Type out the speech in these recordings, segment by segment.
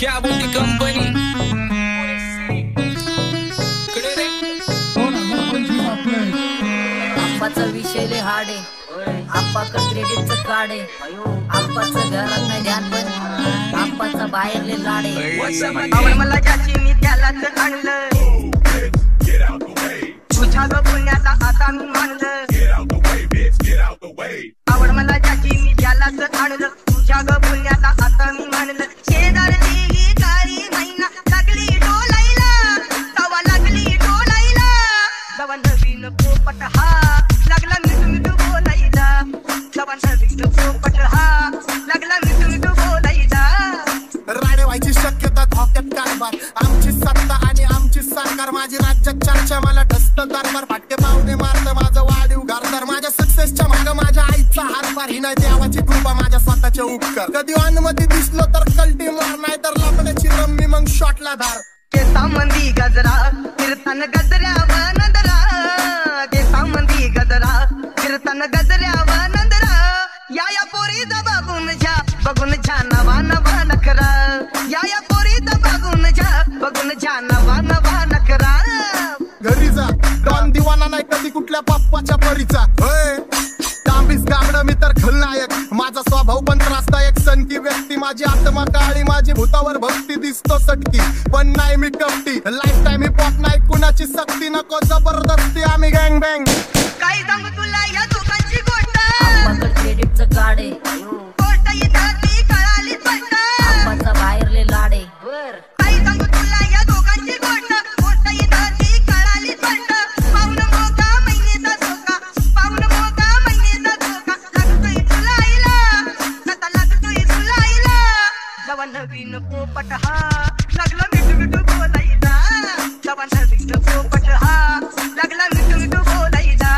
क्या बोलती कंपनी आप्पाचा विषय लय हार्ड आहे. आप्पाकडे क्रेडिटचं कार्ड आहे. आप्पाचं घरात नाही ध्यान पण आप्पाचा बाहेर लय लाड आहे. मला ज्याची मी त्यालाच आणलं तुझ्या ग पुण्याला आता मी मानलं. आवड मला ज्याची मी त्यालाच आणलं तुझ्या ग पुण्याला आता मी मानलं. शेजारची काळी महिना लागली डोलायला तवा लागली डोलायला जवा नवीन पोपट हा लागला मिठू मिठू बोलायला. जवा नवीन पोपट हा लागला मिठू मिठू बोलायला. राडे व्हायची शक्यता धोक्यात कारभार आमची सत्ता आणि आमची सरकार. माझी राज्यात चर्चा मला डस्त कारभार फाटके पाहुणे मारत माझं वाढीव घरदार. माझ्या सक्सेसच्या माग माझ्या आईचा हातभार ही नाही देवाची कृपा माझ्या स्वतःचे उपकार. कधी अनुमती दिसलो तर कल्टी मार नाही तर लपण्याची रम्मी मग शॉटला धार. केसामंदी गजरा कीर्तन गजऱ्यावर नंदरा. केसामंदी गजरा कीर्तन गजऱ्यावर नंदरा. या पोरीचा बघून छा नवा नवा नखरा. या पोरीचा बघून छा नवा नवा नखरा. घरी जा डॉन दिवाना नाही कधी कुठल्या पप्पाच्या परीचा. तांबीस गाबड मी तर खलनायक. माझा स्वभाव पण त्रासदायक. सनकी व्यक्ती माझी आत्मा काळी माझी भूतावर भक्ती दिसतो सटकी पण नाही मी कपटी. लाईफ टाइम हिपहॉप नाही कुणाची सक्ती नको जबरदस्ती आम्ही गँग बँग. काय सांगू तुला या दोघांची गोष्ट. आप्पाकडे क्रेडिटचं कार्ड आहे. गोष्ट इथं ती कळाली स्पष्ट. आप्पाचा बाहेर लय लाड आहे. काय सांगू तुला या दोघांची गोष्ट. गोष्ट इथं ती कळाली स्पष्ट. पाऊन मोगा महिन्याचा धोका पाऊन मोगा महिन्याचा धोका. लागतोय तुला आईला आता लागतोय तुला आईला. जवा नवीन पोपट हा लागला मिठू मिठू बोलायला. जवा नवीन पोपट हा लागला मिठू मिठू बोलायला.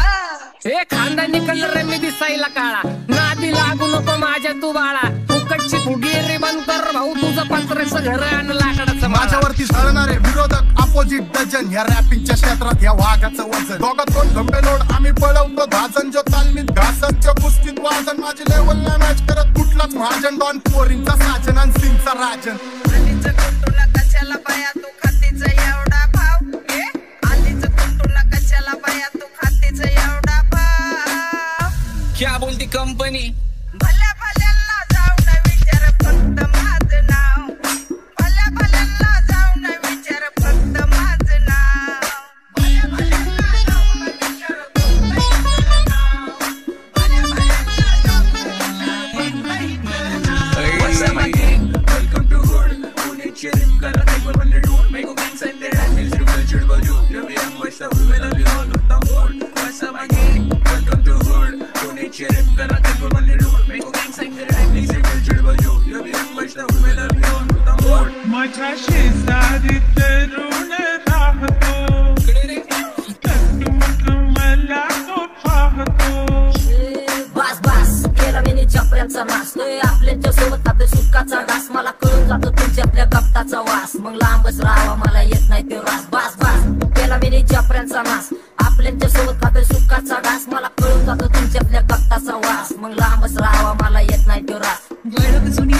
हे खानदानी कलर मी दिसायला काळा. नादी लागू नको माझ्या तू बाळा. फुकटची फुगीरी बंद कर भाऊ तुझं पत्र्याचं घर आणि लाकडाचं. माझ्यावरती झळणारे विरोधक अपोजिट डझन. या रॅपिंगच्या क्षेत्रात या वाघाचं वजन. दोघात दोन खंबे लोड आम्ही पळवतो धाजन. जो तालमीत घासनच्या कुस्तीत वाजन. माझी लेवलला मॅच करत कुठलाच महाजन. डॉन पोरींचा साजन आणि सिंगचा राजन. आलीचं कुटुला कशाला बाया तू खातीचं एवढा भाव. आलीचं कुटुला कशाला बाया तू खातीचं एवढा भाव. क्या बोलती कंपनी भल्या भल्यांना जाऊन विचार फक्त माझं नाव. भल्या भल्यांना जाऊन विचार फक्त माझं नाव. भल्या भल्यांना जाऊन विचार फक्त माझं नाव. भल्या भल्यांना जाऊन विचार फक्त माझं नाव. Welcome to Hood. Pune Cherry Kara Table 100 Make a gang send their hand. Music culture baju. Ravi and Vaishnav we will have you all on the board. What's up again? Welcome to Hood. Pune Cherry Kara Table 100 Make a gang send their hand. Music culture baju. Ravi and Vaishnav we will have you all on the board. माझ्या शेजारी तरुण राहतो. मग मला तो पाहतो. बास बास केला मी चपऱ्यांचा नाश. आपल्याच्या सोबत आता सुखाचा घास. मला कळून जातो तुमच्यातल्या कपटाचा वास. मग लांबच राहावा मला येत नाही तो रास. बास बास केला मी चपऱ्यांचा नाश. आपल्याच्या सोबत आता सुखाचा घास. मला कळून जातो तुमच्यातल्या कपटाचा वास. मग लांबच राहावा मला येत नाही तो रास. वळख जुनी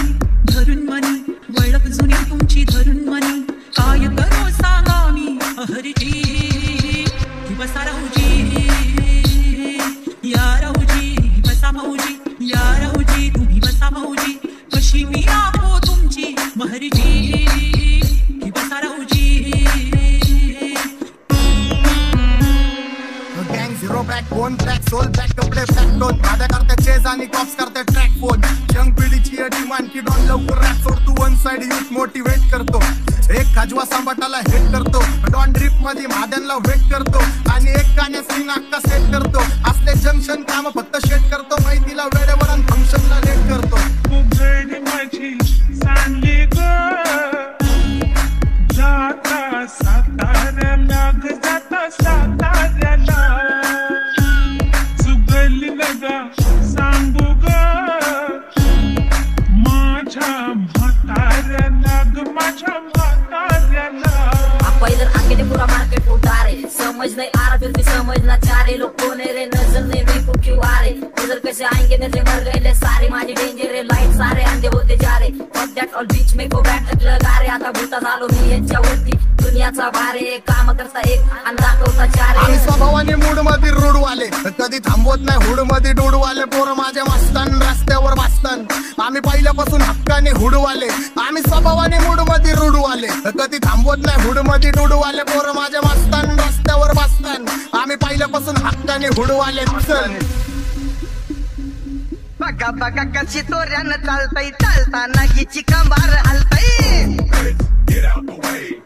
धरून मनी वळख जुनी तुमची धरून मनी. काय करू सांगा मी हरजी बसा राहूजी या राहूजी बसा भाऊजी या राहूजी तुम्ही बसा भाऊजी. कशी मी आपो तुमची महरजी बसा राहूजी. गँग zero back one track soul back कपडे बॅक टोन. माझ्या करते चेज आणि कॉप्स करते ट्रॅक फोन. यंग पिढीची डिमांड की डॉन लवकर रॅप सोड. तू वन साइड युथ मोटिवेट करतो. एक खाजवा सांबाटाला हेट करतो. डॉन ड्रिप मध्ये महाद्यांना वेट करतो. आणि एक गाण्या सीन अक्का सेट करतो. असले जंक्शन काम फक्त शेट करतो. माहितीला वेळेवर आणि फंक्शनला लेट करतो. उघड माझी सांगली ग जाता साताऱ्याला ग जाता साताऱ्याला. चुगली लगा सांगू ग माझ्या म्हाताऱ्याला ग माझ्या म्हाताऱ्याला. आपा इधर आके पूरा मार्केट उतारे. समझ नहीं आ रहा फिर भी समझना चाह रहे. लोग कौन है रे नजर नहीं मेरे को क्यों आ रहे. उधर कैसे आएंगे नजर मर गए सारे. माझे डेंजर है लाइट सारे अंधे होते जा रहे. ऑन बीच में को बॅटकलं गारे आता भूता झालो मी यांच्यावरती दुनियाचा भारे काम करता एक आणि दाखवता चार आम्ही स्वभावाने मूड मध्ये रूडवाले कधी थांबवत नाही हुड मध्ये डुडवाले पोरं माझ्या मस्तान रस्त्यावर बसतान आम्ही पहिल्यापासून हक्काने हुडवाले आम्ही स्वभावाने मूड मध्ये रूडवाले कधी थांबवत नाही हुड मध्ये डुडवाले पोरं माझ्या मस्तान रस्त्यावर बसतान आम्ही पहिल्यापासून हक्काने हुडवाले चल बघा बघा कशी तोऱ्यानं चालतय चालताना हिची कंबार हलतय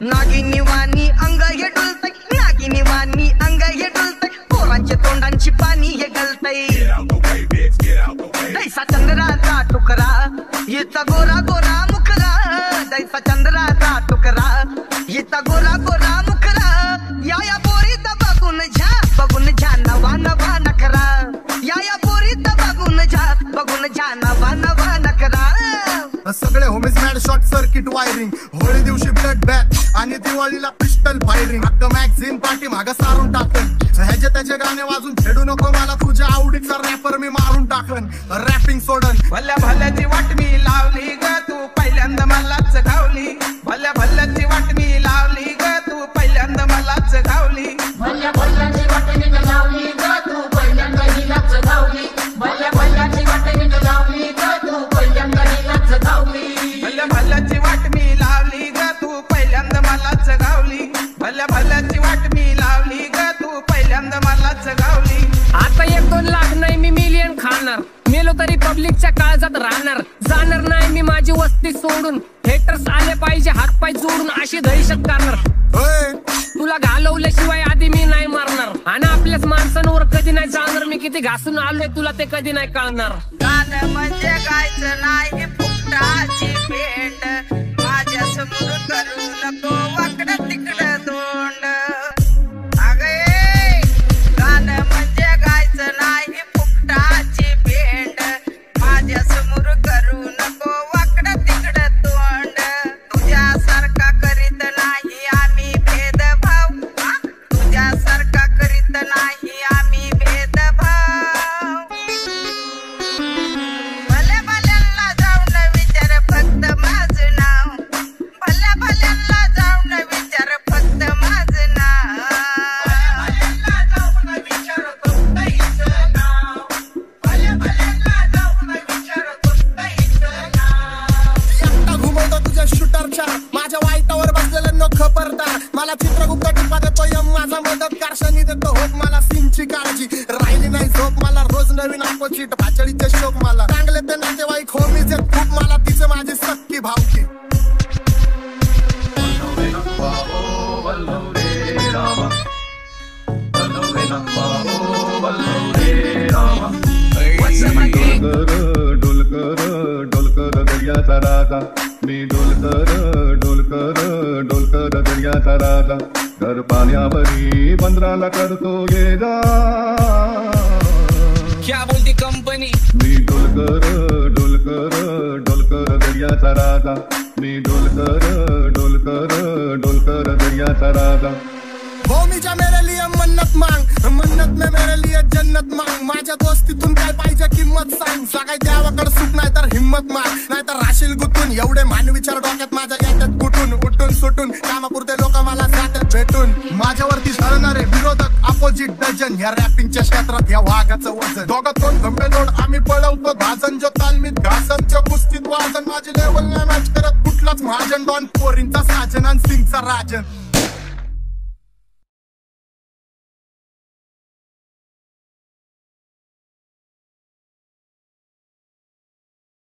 नागिनी वाणी अंग हे डुलतय नागिनी वाणी अंग हे डुलतय पोरांच्या तोंडांची पाणी हे गलतय दैसा चंद्राचा टुकरा हिचा गोरा गोरा मुखरा दैसा चंद्राचा टुकरा हिचा गोरा गोरा मुखरा या पोरीचा बघून झा नवा नवा नखरा या पोरीचा बघून झा नवा नवा नखरा सगळे homies mad short circuit wiring Holi दिवशी ब्लड बॅग आणि दिवाळीला पिस्टल फायरिंग हक्क मॅगझिन पाठी मागं सारून टाकन ह्याचे त्याचे गाणे वाजून खेळू नको मला तुझ्या आवडीचा रॅपर मी मारून टाकन रॅपिंग सोडन भल्या भल्याची वाट मी लावली ग तू पहिल्यांदा मलाच घावली भल्या भल्याची वाट मी लावली ग तू पहिल्यांदा मलाच घावली भल्या भल्याची वाट मी लावली ग तू पहिल्यांदा हिलाच घावली भल्या भल्याची वाट मी लावली ग तू पहिल्यांदा हिलाच घावली भल्या भल्याची वाट मी लावली ग तू पहिल्यांदा मलाच घावली भल्या भल्याची वाट मी लावली ग तू पहिल्यांदा मलाच घावली आता 1-2 लाख नाही मी मिलियन खाणार मेलो तरी पब्लिकच्या काळजात राहणार जाणार नाही मी माझी वस्ती सोडून हेटर्स आले पाहिजे हातपाय जोडून अशी दहशत करणार तुला घालवल्याशिवाय आधी मी नाही मारणार आणि आपल्याच माणसांवर कधी नाही जाणार मी किती घासून आलोय तुला ते कधी नाही कळणार गाणं म्हणजे गायचं नाही फुकटाची भेट माझ्या समोर करू नको वाकडं तिकडं तोंड अगे गाणं म्हणजे गायचं नाही फुकटाची भेट माझ्या समोर करू नको वाकडं तिकडं तोंड तुझ्यासारखा करीत नाही आम्ही भेदभाव तुझ्यासारखा करीत नाही आम्ही भेदभाव भल्या भल्यांना जाऊन विचार फक्त माझं नाव भल्या भल्यांना जाऊन विचार फक्त माझं नाव एकटा घुमवतो तुझ्या शूटरच्या माझ्या वाईटावर बसलेलं न खबरदार मला चित्रगुप्त टिपा देतो यम माझा मदत कारशानी देतो होप मला सीनची काळजी राहिली नाही झोप मला रोज नवीन अपोजिट भाचळीचे शोक मला चांगले ते नातेवाईक होमीज आहेत खूप मला तिचे माझी सक्की भावकी डोलकर दर्याचा राजा मी डोलकर दर्याचा राजा घर पाण्यावरी बंदराला करतो ये जा क्या बोलती कंपनी मी डोलकर दर्याचा राजा मी डोलकर दर्याचा राजा भूमीच्या मेरे लिए मन्नत मांग मन्नत में मेरे लिए जन्नत मांग माझ्या दोस्तीतून काय पाहिजे किंमत सांग सगळ्या देवाकडे सुख नाही तर हिम्मत माग नाही तर राशील गुतून एवढे मानविचार डोक्यात माझ्या येतात कुठून उठून सुटून कामापुरते लोक मला जातात भेटून माझ्यावरती ठरणारे विरोधक अपोजिट डझन ह्या रॅपिंगच्या क्षेत्रात या वाघाचं वजन दोघात दोन खंबे लोड आम्ही पळवतो भाजन जो तालमीत घासनच्या कुस्तीत वाजन माझी लेवल नाही मॅच करत कुठलाच महाजन डॉन पोरींचा साजन आणि सिंगचा राजन